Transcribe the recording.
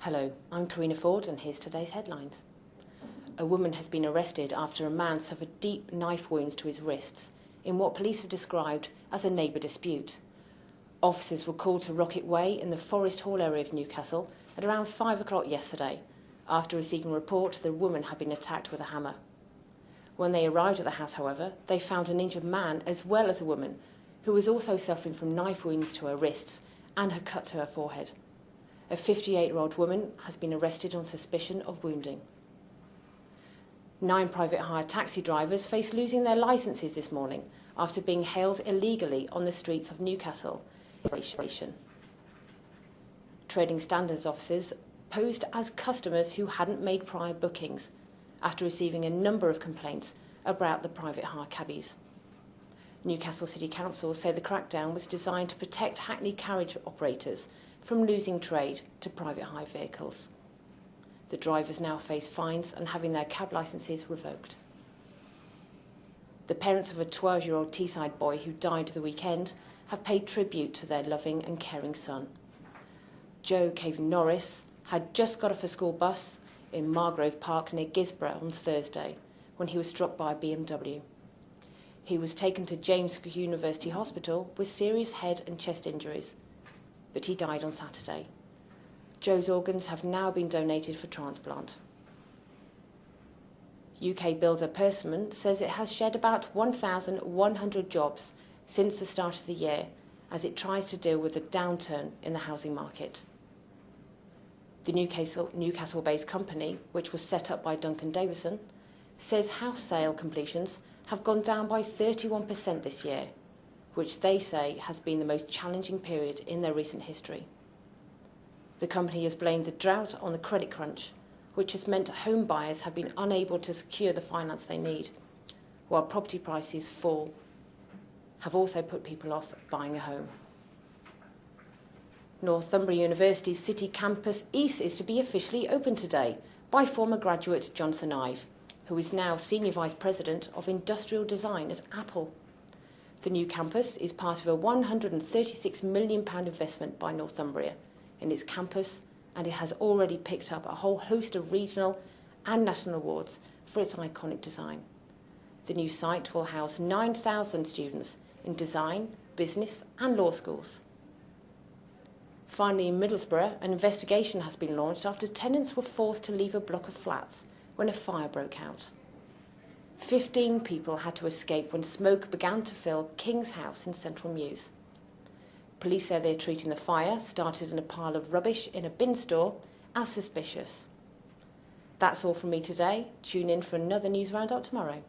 Hello, I'm Karina Ford and here's today's headlines. A woman has been arrested after a man suffered deep knife wounds to his wrists in what police have described as a neighbour dispute. Officers were called to Rocket Way in the Forest Hall area of Newcastle at around 5 o'clock yesterday after receiving a report that a woman had been attacked with a hammer. When they arrived at the house, however, they found an injured man as well as a woman who was also suffering from knife wounds to her wrists and had cut to her forehead. A 58-year-old woman has been arrested on suspicion of wounding. 9 private hire taxi drivers face losing their licences this morning after being hailed illegally on the streets of Newcastle. Trading standards officers posed as customers who hadn't made prior bookings after receiving a number of complaints about the private hire cabbies. Newcastle City Council say the crackdown was designed to protect Hackney carriage operators from losing trade to private hire vehicles. The drivers now face fines and having their cab licences revoked. The parents of a 12-year-old Teesside boy who died the weekend have paid tribute to their loving and caring son. Joe Norris had just got off a school bus in Margrove Park near Gisborough on Thursday when he was struck by a BMW. He was taken to James Cook University Hospital with serious head and chest injuries, but he died on Saturday. Joe's organs have now been donated for transplant. UK builder Persimmon says it has shed about 1,100 jobs since the start of the year as it tries to deal with the downturn in the housing market. The Newcastle-based company, which was set up by Duncan Davison, says house sale completions have gone down by 31% this year, which they say has been the most challenging period in their recent history. The company has blamed the drought on the credit crunch, which has meant home buyers have been unable to secure the finance they need, while property prices have also put people off buying a home. Northumbria University's City Campus East is to be officially opened today by former graduate Jonathan Ive, who is now Senior Vice President of Industrial Design at Apple. The new campus is part of a £136 million investment by Northumbria in its campus, and it has already picked up a whole host of regional and national awards for its iconic design. The new site will house 9,000 students in design, business and law schools. Finally, in Middlesbrough, an investigation has been launched after tenants were forced to leave a block of flats when a fire broke out. 15 people had to escape when smoke began to fill King's House in Central Mews. Police say they're treating the fire, started in a pile of rubbish in a bin store, as suspicious. That's all from me today. Tune in for another news roundup tomorrow.